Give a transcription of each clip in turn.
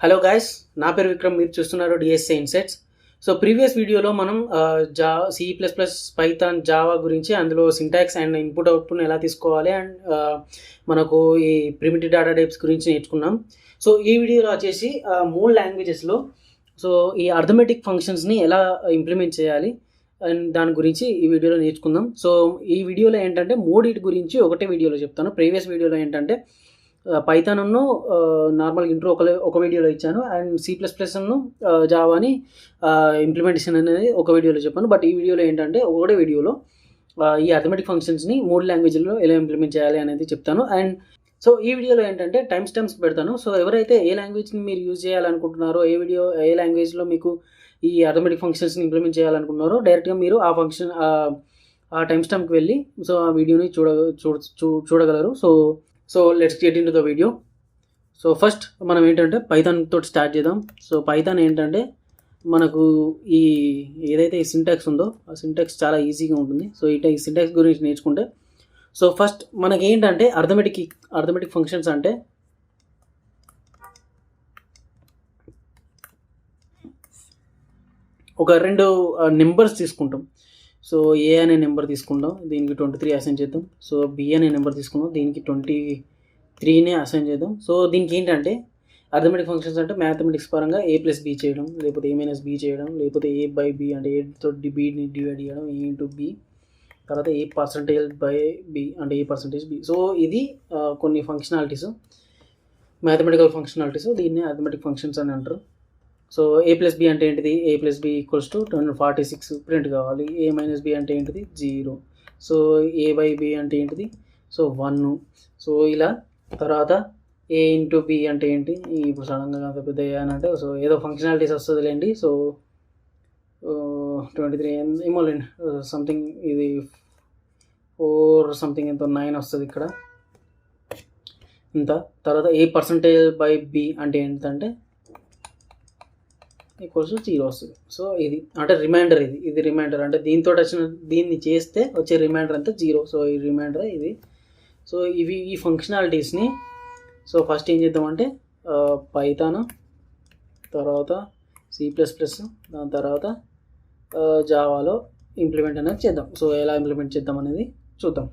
Hello guys, నా పేరు విక్రమ్. మీరు చూస్తున్నారు డిఎస్ఏ ఇన్సైట్స్. సో ప్రీవియస్ వీడియోలో మనం C++, పైథాన్, జావా గురించి, అందులో సింటాక్స్ అండ్ ఇన్పుట్ అవుట్పుట్ని ఎలా తీసుకోవాలి అండ్ మనకు ఈ ప్రిమిటివ్ డేటా టైప్స్ గురించి నేర్చుకున్నాం. సో ఈ వీడియోలో వచ్చేసి 3 లాంగ్వేజెస్లో సో ఈ అర్థమెటిక్ ఫంక్షన్స్ని ఎలా ఇంప్లిమెంట్ చేయాలి అండ్ దాని గురించి ఈ వీడియోలో నేర్చుకుందాం. సో ఈ వీడియోలో ఏంటంటే మూడింటి గురించి ఒకటే వీడియోలో చెప్తాను. ప్రీవియస్ వీడియోలో ఏంటంటే పైథాన్ను నార్మల్ ఇంట్రో ఒక వీడియోలో ఇచ్చాను అండ్ C++ను జావాని ఇంప్లిమెంటేషన్ అనేది ఒక వీడియోలో చెప్పాను. బట్ ఈ వీడియోలో ఏంటంటే ఒకటే వీడియోలో ఈ అర్థమెటిక్ ఫంక్షన్స్ని 3 లాంగ్వేజ్లో ఎలా ఇంప్లిమెంట్ చేయాలి అనేది చెప్తాను. అండ్ సో ఈ వీడియోలో ఏంటంటే టైం స్టాంప్స్ పెడతాను. సో ఎవరైతే ఏ లాంగ్వేజ్ని మీరు యూజ్ చేయాలనుకుంటున్నారో, ఏ లాంగ్వేజ్లో మీకు ఈ అర్థమెటిక్ ఫంక్షన్స్ని ఇంప్లిమెంట్ చేయాలనుకుంటున్నారో, డైరెక్ట్గా మీరు ఆ ఫంక్షన్ ఆ టైం స్టాంప్కి వెళ్ళి సో ఆ వీడియోని చూడగలరు. So let's get in to the video. So first మనం ఏంటంటే పైథాన్ తోటి స్టార్ట్ చేద్దాం. సో పైథాన్ ఏంటంటే మనకు ఈ ఏదైతే ఈ సింటాక్స్ ఉందో ఆ సింటాక్స్ చాలా ఈజీగా ఉంటుంది. సో ఈ సింటాక్స్ గురించి నేర్చుకుంటే సో ఫస్ట్ మనకి ఏంటంటే అర్థమెటిక్ ఫంక్షన్స్ అంటే ఒక 2 నెంబర్స్ తీసుకుంటాం. సో ఏ అనే నెంబర్ తీసుకుంటాం, దీనికి 23 అసైన్ చేద్దాం. సో బి అనే నెంబర్ తీసుకుందాం, దీనికి 23నే అసైన్ చేద్దాం. సో దీనికి ఏంటంటే అర్థమెటిక్ ఫంక్షన్స్ అంటే మ్యాథమెటిక్స్ పరంగా A+B చేయడం, లేకపోతే A-B చేయడం, లేకపోతే A/B అంటే A తోటి Bని డివైడ్ చేయడం, A ఇంటూ B, తర్వాత A%/B అంటే A%B. సో ఇది కొన్ని ఫంక్షనాలిటీస్, మ్యాథమెటికల్ ఫంక్షనాలిటీస్. దీన్ని అర్థమెటిక్ ఫంక్షన్స్ అని అంటారు. సో A+B అంటే ఏంటిది? A+B = 46 ప్రింట్ కావాలి. A-B అంటే ఏంటిది? 0. సో A/B అంటే ఏంటిది? సో 1. సో ఇలా తర్వాత A ఇంటూ B అంటే ఏంటి? ఇప్పుడు సడన్గా అంత పెద్ద అని అంటే సో ఏదో ఫంక్షనాలిటీస్ వస్తుందిలేండి. సో 23 ఏమోలేండి, సంథింగ్ ఇది 4 సంథింగ్ ఎంతో 9 వస్తుంది ఇక్కడ ఇంత. తర్వాత A%/B అంటే ఏంటంటే =0 వస్తుంది. సో ఇది అంటే రిమైండర్, ఇది రిమైండర్ అంటే దీన్ని చేస్తే వచ్చే రిమైండర్ అంతా 0. సో ఈ రిమైండర్ ఇది. సో ఈ ఫంక్షనాలిటీస్ని సో ఫస్ట్ ఏం చేద్దామంటే పైథాన్, తర్వాత C++, దాని తర్వాత జావాలో ఇంప్లిమెంట్ అనేది చేద్దాం. సో ఎలా ఇంప్లిమెంట్ చేద్దాం అనేది చూద్దాం.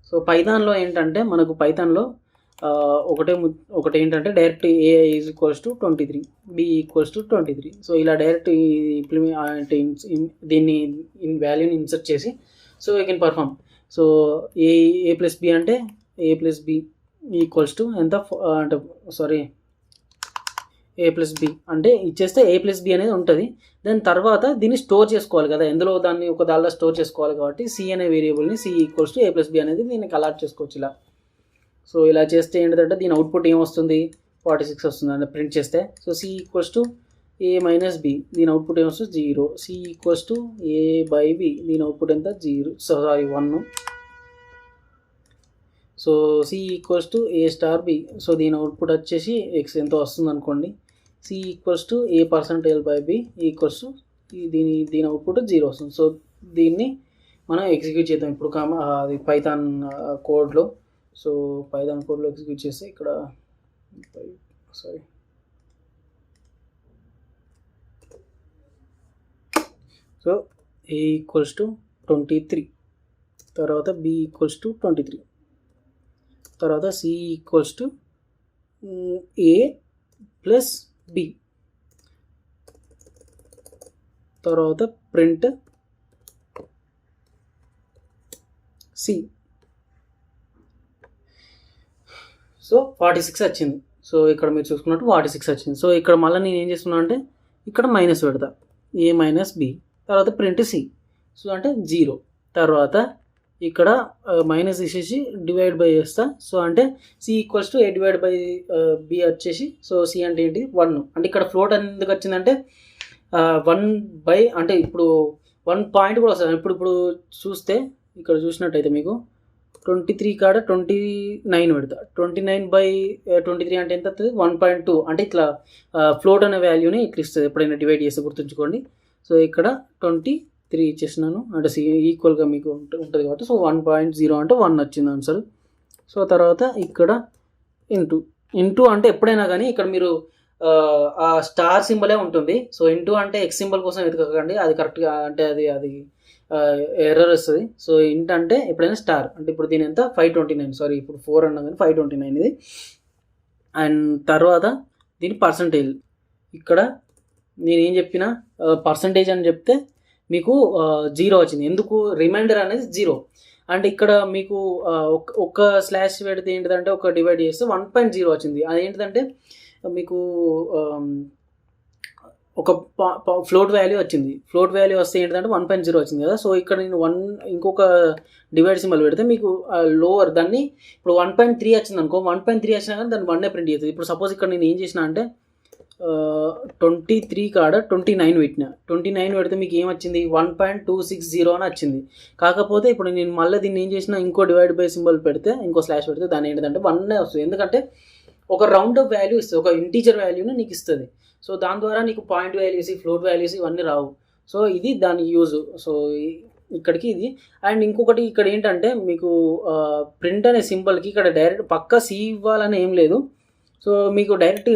సో పైథాన్లో ఏంటంటే మనకు పైథాన్లో ఒకటి ఏంటంటే డైరెక్ట్ A = 23, B = 23. సో ఇలా డైరెక్ట్ ఇంప్లిమెంట్ దీన్ని వాల్యూని ఇన్సర్ట్ చేసి so we can perform. So A+B అంటే A+B = ఎంత అంటే A+B అంటే ఇచ్చేస్తే A+B అనేది ఉంటుంది. దాని తర్వాత దీన్ని స్టోర్ చేసుకోవాలి కదా, ఎందులో దాన్ని ఒక దానిలో స్టోర్ చేసుకోవాలి కాబట్టి C అనే వేరియబుల్ని C = A+B అనేది దీనికి అలాట్ చేసుకోవచ్చు ఇలా. సో ఇలా చేస్తే ఏంటంటే దీని అవుట్పుట్ ఏమొస్తుంది? 46 వస్తుంది అంటే ప్రింట్ చేస్తే. సో C = A-B, దీని అవుట్పుట్ ఏమొస్తుంది? 0. C = A/B, దీని అవుట్పుట్ ఎంత? 1. సో C = A*B, సో దీని అవుట్పుట్ వచ్చేసి X ఎంతో వస్తుంది అనుకోండి. C = A%/B దీని అవుట్పుట్ 0 వస్తుంది. సో దీన్ని మనం ఎగ్జిక్యూట్ చేద్దాం ఇప్పుడు అది పైథాన్ కోడ్లో. సో పైథాన్ కోడ్లో ఎగ్జిక్యూట్ చేస్తే ఇక్కడ సో A = 23, తర్వాత B = 23, తర్వాత C = A+B, తర్వాత ప్రింట్ C. సో 46 వచ్చింది. సో ఇక్కడ మీరు చూసుకున్నట్టు 46 వచ్చింది. సో ఇక్కడ మళ్ళీ నేను ఏం చేస్తున్నా అంటే ఇక్కడ మైనస్ పెడతా, A-B, తర్వాత ప్రింట్ C. సో అంటే 0. తర్వాత ఇక్కడ మైనస్ తీసేసి డివైడ్ బై చేస్తా. సో అంటే C = A/B వచ్చేసి సో C అంటే ఏంటి? 1. అంటే ఇక్కడ ఫ్లోట్ ఎందుకు వచ్చిందంటే 1 అంటే ఇప్పుడు 1 పాయింట్ కూడా వస్తుంది. ఇప్పుడు చూస్తే ఇక్కడ చూసినట్టయితే మీకు 23 కాడ 29 పెడతా. 29/23 అంటే ఎంత వస్తుంది? 1.2. అంటే ఇట్లా ఫ్లోట్ అనే వాల్యూని ఇట్లా ఇస్తుంది ఎప్పుడైనా డివైడ్ చేస్తే, గుర్తుంచుకోండి. సో ఇక్కడ 23 ఇచ్చేసినాను అంటే ఈక్వల్గా మీకు ఉంటుంది కాబట్టి సో 1.0 అంటే 1 వచ్చింది ఆన్సర్. సో తర్వాత ఇక్కడ ఇంటూ ఇంటూ అంటే ఎప్పుడైనా కానీ ఇక్కడ మీరు ఆ స్టార్ సింబలే ఉంటుంది. సో ఇంటూ అంటే ఎక్స్ సింబల్ కోసం వెతకకండి, అది కరెక్ట్గా అంటే అది ఎర్రర్ వస్తుంది. సో ఇంట్ అంటే ఎప్పుడైనా స్టార్ అంటే ఇప్పుడు దీని ఎంత 529, సారీ ఇప్పుడు 4 అన్నా కానీ 529 ఇది. అండ్ తర్వాత దీని పర్సంటేజ్, ఇక్కడ నేను ఏం చెప్పిన పర్సంటేజ్ అని చెప్తే మీకు 0 వచ్చింది. ఎందుకు? రిమైండర్ అనేది 0. అండ్ ఇక్కడ మీకు ఒక స్లాష్ పెడితే ఏంటిదంటే ఒక డివైడ్ చేస్తే 1.0 వచ్చింది. అది ఏంటిదంటే మీకు ఒక ఫ్లోట్ వాల్యూ వచ్చింది. ఫ్లోట్ వాల్యూ వస్తే ఏంటంటే 1.0 వచ్చింది కదా. సో ఇక్కడ నేను ఇంకొక డివైడ్ సింబల్ పెడితే మీకు లోవర్ దాన్ని ఇప్పుడు 1.3 వచ్చింది అనుకో, 1.3 వచ్చినా కానీ దాన్ని 1 ప్రింట్ చేస్తుంది. ఇప్పుడు సపోజ్ ఇక్కడ నేను ఏం చేసిన అంటే 23 కాడ 29 పెట్టిన, 29 పెడితే మీకు ఏమొచ్చింది 1.260 అని వచ్చింది. కాకపోతే ఇప్పుడు నేను మళ్ళీ దీన్ని ఏం చేసిన ఇంకో డివైడ్ బై సింబల్ పెడితే, ఇంకో స్లాష్ పెడితే దాన్ని ఏంటంటే 1 వస్తుంది. ఎందుకంటే ఒక రౌండ్ ఆఫ్ వాల్యూ ఇస్తుంది, ఒక ఇంటీజర్ వాల్యూని నీకు ఇస్తుంది. సో దాని ద్వారా నీకు పాయింట్ వాల్యూస్, ఫ్లోట్ వాల్యూస్ ఇవన్నీ రావు. సో ఇది దాని యూజ్. సో ఇక్కడికి ఇది. అండ్ ఇంకొకటి ఇక్కడ ఏంటంటే మీకు ప్రింట్ అనే సింబల్కి ఇక్కడ డైరెక్ట్ పక్క సి ఇవ్వాలని ఏం లేదు. సో మీకు డైరెక్ట్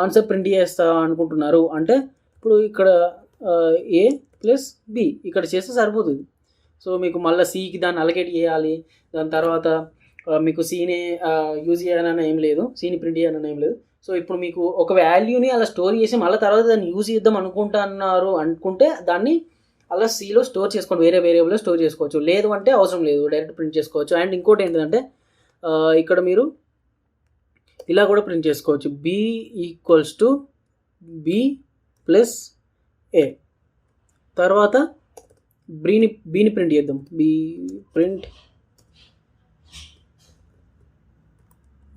ఆన్సర్ ప్రింట్ చేస్తా అనుకుంటున్నారు అంటే ఇప్పుడు ఇక్కడ ఏ ప్లస్ బి ఇక్కడ చేస్తే సరిపోతుంది. సో మీకు మళ్ళీ సికి దాన్ని అలకేట్ చేయాలి, దాని తర్వాత మీకు సీని యూజ్ చేయాలని ఏం లేదు, సీని ప్రింట్ చేయాలని ఏం లేదు. సో ఇప్పుడు మీకు ఒక వాల్యూని అలా స్టోర్ చేసి మళ్ళీ తర్వాత దాన్ని యూజ్ చేద్దాం అనుకుంటే దాన్ని అలా సీలో స్టోర్ చేసుకోండి, వేరే వేరియబుల్లో స్టోర్ చేసుకోవచ్చు. లేదు అంటే అవసరం లేదు, డైరెక్ట్ ప్రింట్ చేసుకోవచ్చు. అండ్ ఇంకోటి ఏంటంటే ఇక్కడ మీరు ఇలా కూడా ప్రింట్ చేసుకోవచ్చు, B equals to B plus A. తర్వాత బీని ప్రింట్ చేద్దాం, బి ప్రింట్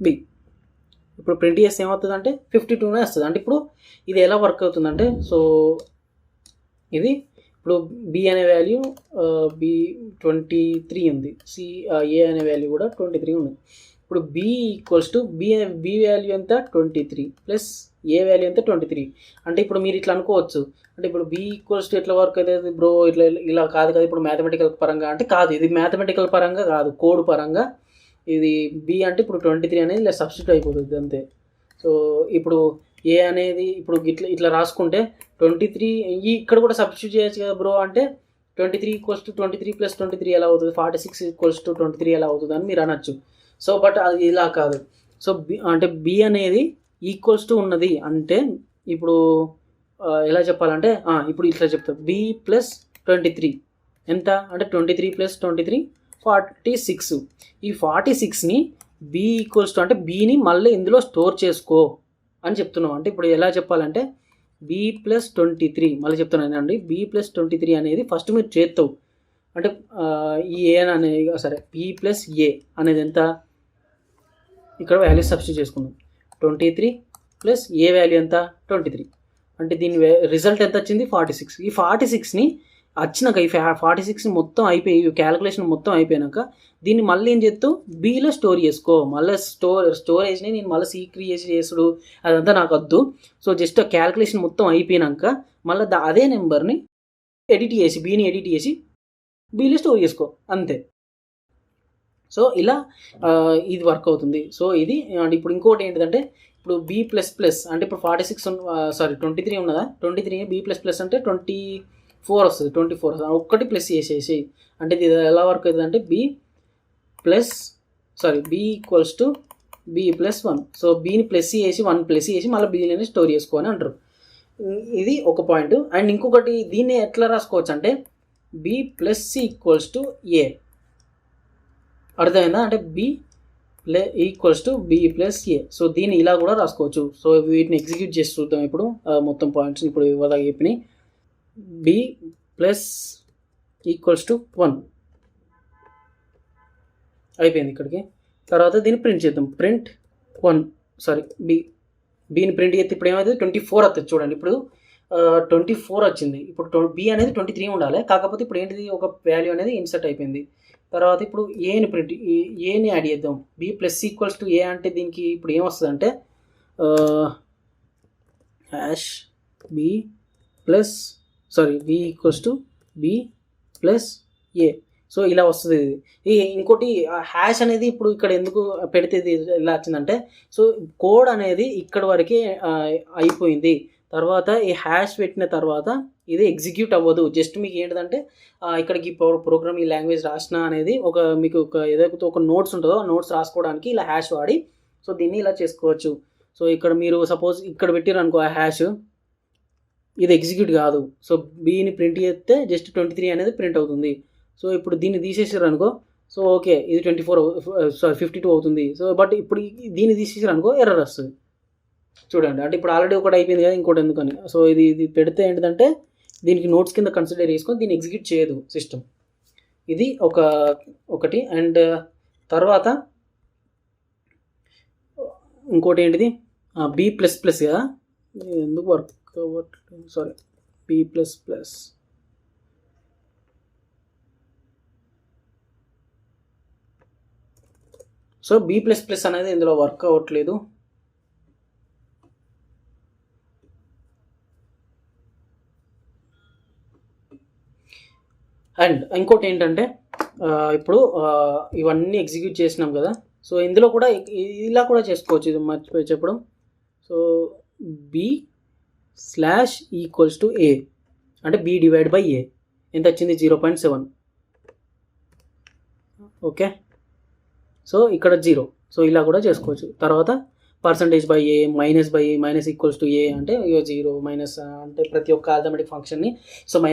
బి. ఇప్పుడు ప్రింట్ చేస్తే ఏమవుతుంది అంటే 52నే వస్తుంది. అంటే ఇప్పుడు ఇది ఎలా వర్క్ అవుతుందంటే, సో ఇది ఇప్పుడు బి అనే వాల్యూ బి 23 ఉంది, సి ఏ అనే వాల్యూ కూడా 23 ఉంది. ఇప్పుడు B equals to B value ఎంత 23 ప్లస్ ఏ వాల్యూ ఎంత 23. అంటే ఇప్పుడు మీరు ఇట్లా అనుకోవచ్చు, అంటే ఇప్పుడు బి ఈక్వల్స్ టు ఎట్లా వర్క్ అవుతుంది బ్రో, ఇట్లా ఇలా కాదు కదా ఇప్పుడు మ్యాథమెటికల్ పరంగా అంటే కాదు, ఇది మ్యాథమెటికల్ పరంగా కాదు, కోడ్ పరంగా ఇది బి అంటే ఇప్పుడు 23 అనేది ఇలా సబ్స్టిట్యూట్ అయిపోతుంది అంతే. సో ఇప్పుడు ఏ అనేది ఇప్పుడు ఇట్లా రాసుకుంటే 23 ఇక్కడ కూడా సబ్స్టిట్యూట్ చేయొచ్చు కదా బ్రో అంటే 23 ఈక్వల్స్ టు 23 ప్లస్ 23 ఎలా అవుతుంది, 46 ఈక్వల్స్ టు 23 ఎలా అవుతుంది అని మీరు అనొచ్చు. సో బట్ అది ఇలా కాదు. సో బి అంటే బి అనేది ఈక్వల్స్ టు ఉన్నది అంటే ఇప్పుడు ఎలా చెప్పాలంటే ఇప్పుడు ఇట్లా చెప్తా, బి ప్లస్ 23 ఎంత అంటే 23 ప్లస్ 23 46. ఈ 46ని బి ఈక్వల్స్ టు అంటే బీని మళ్ళీ ఇందులో స్టోర్ చేసుకో అని చెప్తున్నాం. అంటే ఇప్పుడు ఎలా చెప్పాలంటే బి ప్లస్ 23 మళ్ళీ చెప్తున్నాను అండి, బి ప్లస్ 23 అనేది ఫస్ట్ మీరు చేస్తావు అంటే ఈ ఏ అనేది సరే బి ప్లస్ ఏ అనేది ఎంత, ఇక్కడ వాల్యూ సబ్స్టిట్యూట్ చేసుకుందాం 23 ప్లస్ ఏ వాల్యూ ఎంత 23. అంటే దీని రిజల్ట్ ఎంత వచ్చింది 46. ఈ 46ని వచ్చినాక ఈ 46 మొత్తం అయిపోయి క్యాలిక్యులేషన్ మొత్తం అయిపోయాక దీన్ని మళ్ళీ ఏం చేస్తావు బీలో స్టోర్ చేసుకో. మళ్ళీ స్టోరేజ్ని నేను మళ్ళీ క్రియేట్ చేసుడు అదంతా నాకు వద్దు. సో జస్ట్ క్యాలిక్యులేషన్ మొత్తం అయిపోయాక మళ్ళీ అదే నెంబర్ని ఎడిట్ చేసి బీని ఎడిట్ చేసి బీలో స్టోర్ చేసుకో అంతే. సో ఇలా ఇది వర్క్ అవుతుంది. సో ఇది ఇప్పుడు ఇంకోటి ఏంటిదంటే ఇప్పుడు బీ ప్లస్ ప్లస్ అంటే ఇప్పుడు 23 ఉన్నదా, 23 బీ ప్లస్ ప్లస్ అంటే 24 వస్తుంది, 24 వస్తుంది, ఒక్కటి ప్లస్ చేసేసి అంటే ఇది ఎలా వర్క్ అవుతుంది అంటే B equals to B plus 1. So బీని ప్లస్ చేసి 1 ప్లస్ చేసి మళ్ళీ బీని స్టోర్ చేసుకోని అంటారు. ఇది ఒక పాయింట్. అండ్ ఇంకొకటి దీన్ని ఎట్లా రాసుకోవచ్చు అంటే B plus equals to A, అర్థమైందా అంటే B equals to B plus A. So దీన్ని ఇలా కూడా రాసుకోవచ్చు. సో వీటిని ఎగ్జిక్యూట్ చేసి చూద్దాం ఇప్పుడు మొత్తం పాయింట్స్ ఇప్పుడు ఇవ్వదాకా చెప్పినాయి. బి ప్లస్ ఈక్వల్స్ టు 1 అయిపోయింది ఇక్కడికి. తర్వాత దీన్ని ప్రింట్ చేద్దాం, ప్రింట్ 1 బీని ప్రింట్ చేస్తే ఇప్పుడు ఏమవుతుంది 24 వస్తుంది. చూడండి ఇప్పుడు 24 వచ్చింది. ఇప్పుడు బి అనేది 23 ఉండాలి, కాకపోతే ఇప్పుడు ఏంటిది ఒక వాల్యూ అనేది ఇన్సర్ట్ అయిపోయింది. తర్వాత ఇప్పుడు ఏని యాడ్ చేద్దాం, B plus equals to A అంటే దీనికి ఇప్పుడు ఏమొస్తుంది అంటే B equals to B plus A. So ఇలా వస్తుంది ఇది. ఇంకోటి హ్యాష్ అనేది ఇప్పుడు ఇక్కడ ఎందుకు పెడితే ఇది ఇలా వచ్చిందంటే, సో కోడ్ అనేది ఇక్కడ వరకే అయిపోయింది. తర్వాత ఈ హ్యాష్ పెట్టిన తర్వాత ఇది ఎగ్జిక్యూట్ అవ్వదు. జస్ట్ మీకు ఏంటంటే ఇక్కడికి ప్రోగ్రామ్ ఈ లాంగ్వేజ్ రాసిన అనేది మీకు ఏదైతే ఒక నోట్స్ ఉంటుందో ఆ నోట్స్ రాసుకోవడానికి ఇలా హ్యాష్ వాడి సో దీన్ని ఇలా చేసుకోవచ్చు. సో ఇక్కడ మీరు సపోజ్ ఇక్కడ పెట్టారు అనుకో ఆ హ్యాష్, ఇది ఎగ్జిక్యూట్ కాదు. సో బీని ప్రింట్ చేస్తే జస్ట్ 23 అనేది ప్రింట్ అవుతుంది. సో ఇప్పుడు దీన్ని తీసేసారు అనుకో, సో ఓకే ఇది 52 అవుతుంది. సో బట్ ఇప్పుడు దీన్ని తీసేసారు అనుకో ఎర్రర్ వస్తుంది. చూడండి, అంటే ఇప్పుడు ఆల్రెడీ ఒకటి అయిపోయింది కదా, ఇంకోటి ఎందుకని. సో ఇది పెడితే ఏంటంటే దీనికి నోట్స్ కింద కన్సిడర్ చేసుకొని దీన్ని ఎగ్జిక్యూట్ చేయదు సిస్టమ్. ఇది ఒకటి. అండ్ తర్వాత ఇంకోటి ఏంటిది, B++ కదా, ఎందుకు వర్క్ అవ్వట్లేదు, సారీ, B++. సో B++ అనేది ఇందులో వర్క్ అవ్వట్లేదు. అండ్ ఇంకోటి ఏంటంటే ఇప్పుడు ఇవన్నీ ఎగ్జిక్యూట్ చేసినాం కదా, సో ఇందులో కూడా ఇలా కూడా చేసుకోవచ్చు. ఇది మర్చిపోయి చెప్పడం. సో B/A అంటే B/A ఎంత వచ్చింది, 0.7. ఓకే, సో ఇక్కడ 0. సో ఇలా కూడా చేసుకోవచ్చు. తర్వాత %/A -/A అంటే 0 మైనస్ అంటే ప్రతి ఒక్క ఆర్థమెటిక్ ఫంక్షన్ని సో %/,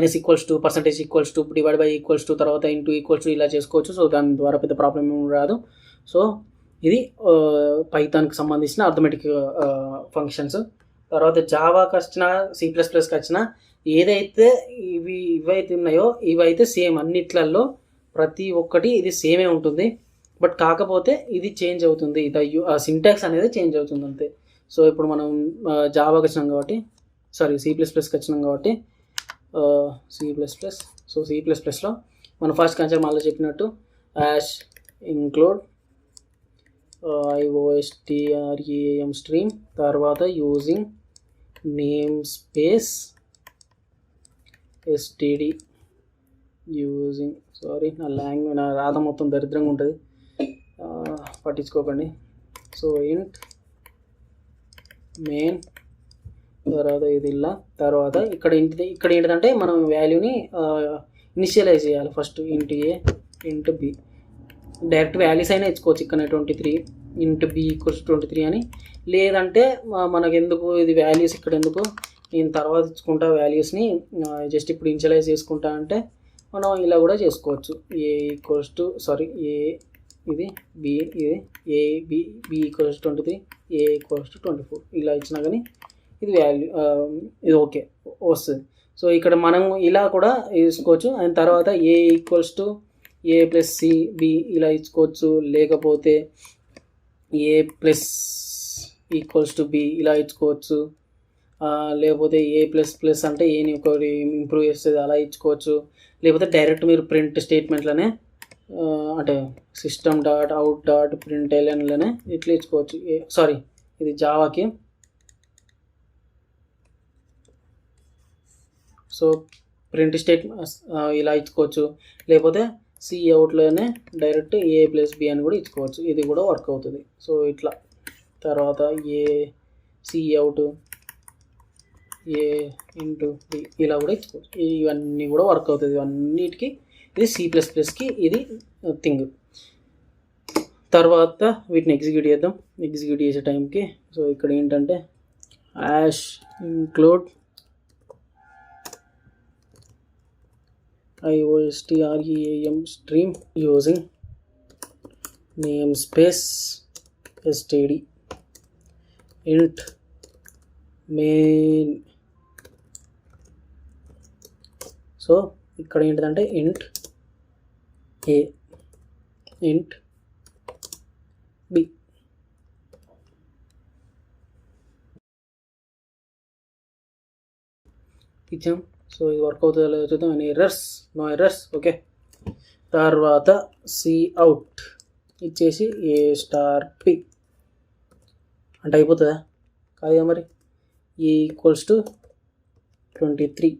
తర్వాత ఇంటూ ఇలా చేసుకోవచ్చు. సో దాని ద్వారా పెద్ద ప్రాబ్లం ఏమి రాదు. సో ఇది పైథాన్కి సంబంధించిన ఆర్థమెటిక్ ఫంక్షన్స్. తర్వాత జావాకి వచ్చిన C++కి వచ్చిన ఏదైతే ఇవైతే ఉన్నాయో ఇవైతే సేమ్ అన్నిట్లలో ప్రతి ఒక్కటి ఇది సేమే ఉంటుంది. బట్ కాకపోతే ఇది చేంజ్ అవుతుంది, సింటాక్స్ అనేది చేంజ్ అవుతుంది అంతే. సో ఇప్పుడు మనం జావాకి వచ్చినాం కాబట్టి, సారీ C++కి వచ్చినాం కాబట్టి C++. సో C++లో మనం ఫస్ట్ కన్సెప్ట్ మళ్ళీ చెప్పినట్టు యాష్ ఇంక్లూడ్ IOSTREAM స్ట్రీమ్, తర్వాత using name space std using, sorry నా లాంగ్వేజ్ నా రాధ మొత్తం దరిద్రంగా ఉంటుంది, పట్టించుకోకండి. సో ఇంట్ మెయిన్, తర్వాత ఇది ఇలా, తర్వాత ఇక్కడ ఏంటంటే మనం వాల్యూని ఇనిషియలైజ్ చేయాలి. ఫస్ట్ ఇంట్ A ఇంట్ B, డైరెక్ట్ వాల్యూస్ అయినా ఇచ్చుకోవచ్చు. ఇక్కడ 23 ఇంట్ B = 23 అని, లేదంటే మనకెందుకు ఇది వాల్యూస్ ఇక్కడ ఎందుకు, నేను తర్వాత ఇచ్చుకుంటా వాల్యూస్ని, జస్ట్ ఇప్పుడు ఇనిషియలైజ్ చేసుకుంటా అంటే మనం ఇలా కూడా చేసుకోవచ్చు. A ఇది B, ఇది B = 23, A = 24 ఇలా ఇచ్చినా కానీ ఇది వాల్యూ ఇది ఓకే వస్తుంది. సో ఇక్కడ మనం ఇలా కూడా వేసుకోవచ్చు. అండ్ తర్వాత A + C B ఇలా ఇచ్చుకోవచ్చు, లేకపోతే A + B ఇలా ఇచ్చుకోవచ్చు, లేకపోతే A++ అంటే ఏని ఒకటి ఇంప్రూవ్ చేస్తుంది అలా ఇచ్చుకోవచ్చు, లేకపోతే డైరెక్ట్ మీరు ప్రింట్ స్టేట్మెంట్లోనే అంటే system.out.printlnలోనే ఇట్లా ఇచ్చుకోవచ్చు. సారీ ఇది జావాకి. సో ప్రింట్ స్టేట్మెంట్ ఇలా ఇచ్చుకోవచ్చు, లేకపోతే Coutలోనే డైరెక్ట్ A + B అని కూడా ఇచ్చుకోవచ్చు, ఇది కూడా వర్క్ అవుతుంది. సో ఇట్లా తర్వాత Cout A ఇంటూ B ఇలా కూడా ఇచ్చుకోవచ్చు, ఇవన్నీ కూడా వర్క్ అవుతుంది. ఇవన్నిటికీ ఇది C++కి ఇది థింగ్. తర్వాత వీటిని ఎగ్జిక్యూట్ చేద్దాం. ఎగ్జిక్యూట్ చేసే టైంకి సో ఇక్కడ ఏంటంటే ash include IOSTREAM stream using name space std ఇంట్ మెయిన్. సో ఇక్కడ ఏంటంటే ఇంట్ A ఇంట్ B. ఇచ్చాం. సో ఇది వర్క్ అవుతుందో లేదో చూద్దాం. No errors okay. తర్వాత Cout ఇచ్చేసి A*P అంటే అయిపోతుందా, కాదుగా మరి. A = 23,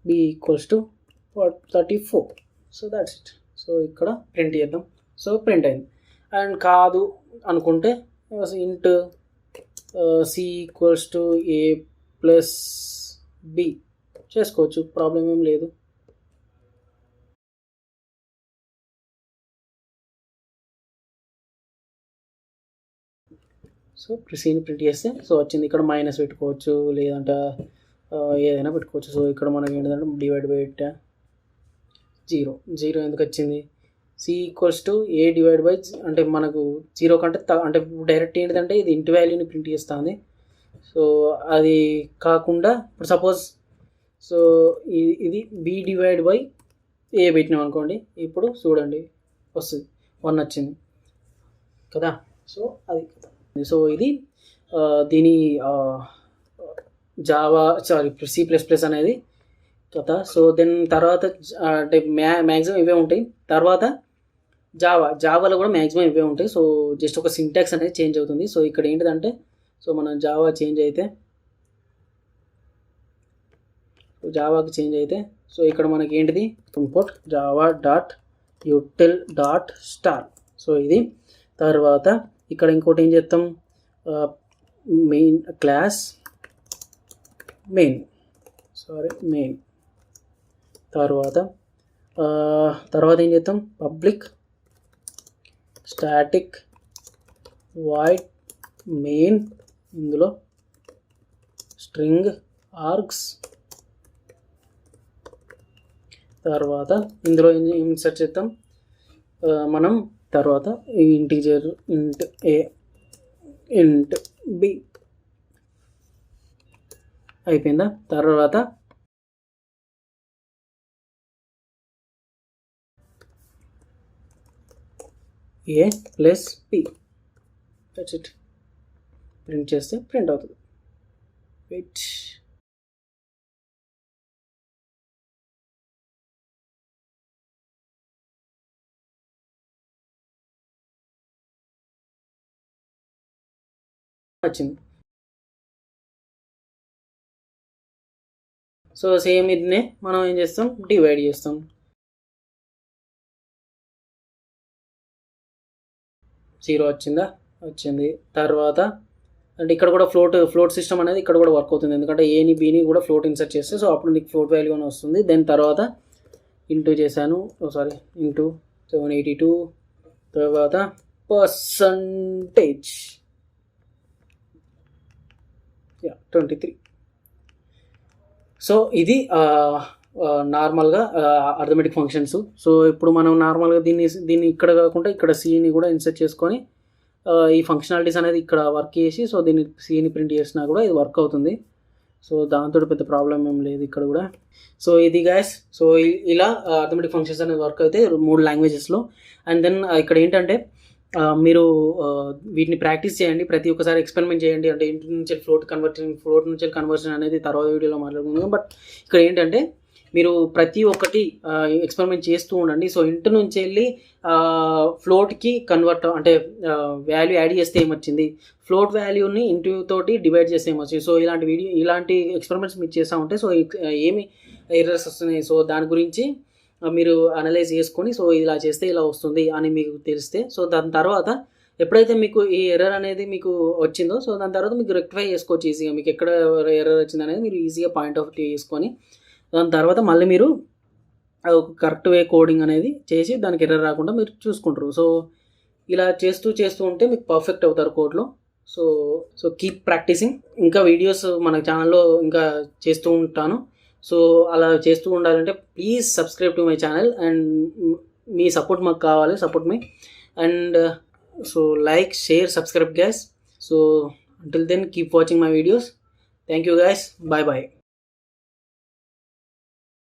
B = 34. So that's it. So ఇక్కడ ప్రింట్ చేద్దాం. సో ప్రింట్ అయింది. అండ్ కాదు అనుకుంటే int C equals to A plus B చేసుకోవచ్చు, ప్రాబ్లం ఏం లేదు. సో సీని ప్రింట్ చేస్తే సో వచ్చింది. ఇక్కడ మైనస్ పెట్టుకోవచ్చు, లేదంటే ఏదైనా పెట్టుకోవచ్చు. సో ఇక్కడ మనకి ఏంటంటే డివైడ్ బై 0 ఎందుకు వచ్చింది? C equals to A divide by అంటే మనకు 0 కంటే అంటే డైరెక్ట్ ఏంటంటే ఇది ఇంటి వాల్యూని ప్రింట్ చేస్తుంది. సో అది కాకుండా ఇప్పుడు సపోజ్ సో ఇది బి డివైడ్ బై ఏ పెట్టినాం అనుకోండి, ఇప్పుడు చూడండి వస్తుంది 1 వచ్చింది కదా. సో అది సో ఇది దీని జావా సి ప్లస్ ప్లస్ అనేది కదా. సో దెన్ తర్వాత అంటే మ్యాక్సిమం ఇవే ఉంటాయి. తర్వాత జావాలో కూడా మ్యాక్సిమం ఇవే ఉంటాయి. సో జస్ట్ ఒక సింటాక్స్ అనేది చేంజ్ అవుతుంది. సో ఇక్కడ ఏంటిదంటే సో మనం జావాకి చేంజ్ అయితే సో ఇక్కడ మనకి ఏంటిది import Java dot util dot star. So ఇది తర్వాత ఇక్కడ ఇంకోటి ఏం చేస్తాం, మెయిన్ క్లాస్ మెయిన్ తర్వాత ఏం చేస్తాం పబ్లిక్ స్టాటిక్ వాయిడ్ మెయిన్, ఇందులో స్ట్రింగ్ ఆర్గ్స్, తర్వాత ఇందులో ఇన్సర్ట్ చేద్దాం మనం. తర్వాత ఇంటీజర్ ఇంట్ ఏ ఇంట్ బి అయిపోయిందా. తర్వాత A plus B, that's it. Print చేస్తే ప్రింట్ అవుతుంది. వెయిట్, వచ్చింది. సో సేమ్ ఇదినే మనం ఏం చేస్తాం డివైడ్ చేస్తాం. జీరో వచ్చింది. తర్వాత అంటే ఇక్కడ కూడా ఫ్లోట్ సిస్టమ్ అనేది ఇక్కడ కూడా వర్క్ అవుతుంది, ఎందుకంటే ఏని బీని కూడా ఫ్లోట్ ఇన్సర్ట్ చేస్తే సో అప్పుడు నీకు ఫ్లోట్ వాల్యూ అని వస్తుంది. దెన్ తర్వాత ఇంటూ చేశాను, ఇంటూ 782, తర్వాత పర్సంటేజ్ 23. సో ఇది నార్మల్గా అర్థమెటిక్ ఫంక్షన్స్. సో ఇప్పుడు మనం నార్మల్గా దీన్ని ఇక్కడ కాకుండా ఇక్కడ సిని కూడా ఇన్సర్ట్ చేసుకొని ఈ ఫంక్షనాలిటీస్ అనేది ఇక్కడ వర్క్ చేసి సో దీన్ని సిని ప్రింట్ చేసినా కూడా ఇది వర్క్ అవుతుంది. సో దాంతో పెద్ద ప్రాబ్లం ఏం లేదు ఇక్కడ కూడా. సో ఇది గైస్, సో ఇలా అర్థమెటిక్ ఫంక్షన్స్ అనేది వర్క్ అయితే 3 లాంగ్వేజెస్లో. అండ్ దెన్ ఇక్కడ ఏంటంటే మీరు వీటిని ప్రాక్టీస్ చేయండి, ప్రతి ఒక్కసారి ఎక్స్పెరిమెంట్ చేయండి. అంటే ఇంటి నుంచి ఫ్లోట్ నుంచి కన్వర్షన్ అనేది తర్వాత వీడియోలో మాట్లాడుకుందాం. బట్ ఇక్కడ ఏంటంటే మీరు ప్రతి ఒక్కటి ఎక్స్పెరిమెంట్ చేస్తూ ఉండండి. సో ఇంటి నుంచి వెళ్ళి ఫ్లోట్కి కన్వర్ట్ అంటే వాల్యూ యాడ్ చేస్తే ఏమొచ్చింది, ఫ్లోట్ వాల్యూని ఇంటి తోటి డివైడ్ చేస్తే ఏమొచ్చింది. సో ఇలాంటి ఎక్స్పెరిమెంట్స్ మీరు చేస్తూ ఉంటే సో ఏమి ఎర్రర్స్ వస్తున్నాయి, సో దాని గురించి మీరు అనలైజ్ చేసుకొని సో ఇలా చేస్తే ఇలా వస్తుంది అని మీకు తెలిస్తే సో దాని తర్వాత ఎప్పుడైతే మీకు ఈ ఎర్రర్ అనేది మీకు వచ్చిందో సో దాని తర్వాత మీకు రెక్టిఫై చేసుకోవచ్చు ఈజీగా. మీకు ఎక్కడ ఎర్రర్ వచ్చింది అనేది మీరు ఈజీగా పాయింట్ అవుట్ చేసుకొని దాని తర్వాత మళ్ళీ మీరు కరెక్ట్ వే కోడింగ్ అనేది చేసి దానికి ఎర్రర్ రాకుండా మీరు చూసుకుంటారు. సో ఇలా చేస్తూ ఉంటే మీకు పర్ఫెక్ట్ అవుతారు కోడ్లో. So keep practicing. ఇంకా వీడియోస్ మన ఛానల్లో ఇంకా చేస్తూ ఉంటాను. సో అలా చేస్తూ ఉండాలంటే please subscribe to my channel and మీ సపోర్ట్ మాకు కావాలి, సపోర్ట్ మీ and so like share subscribe guys. So until then keep watching my videos. Thank you guys, bye bye.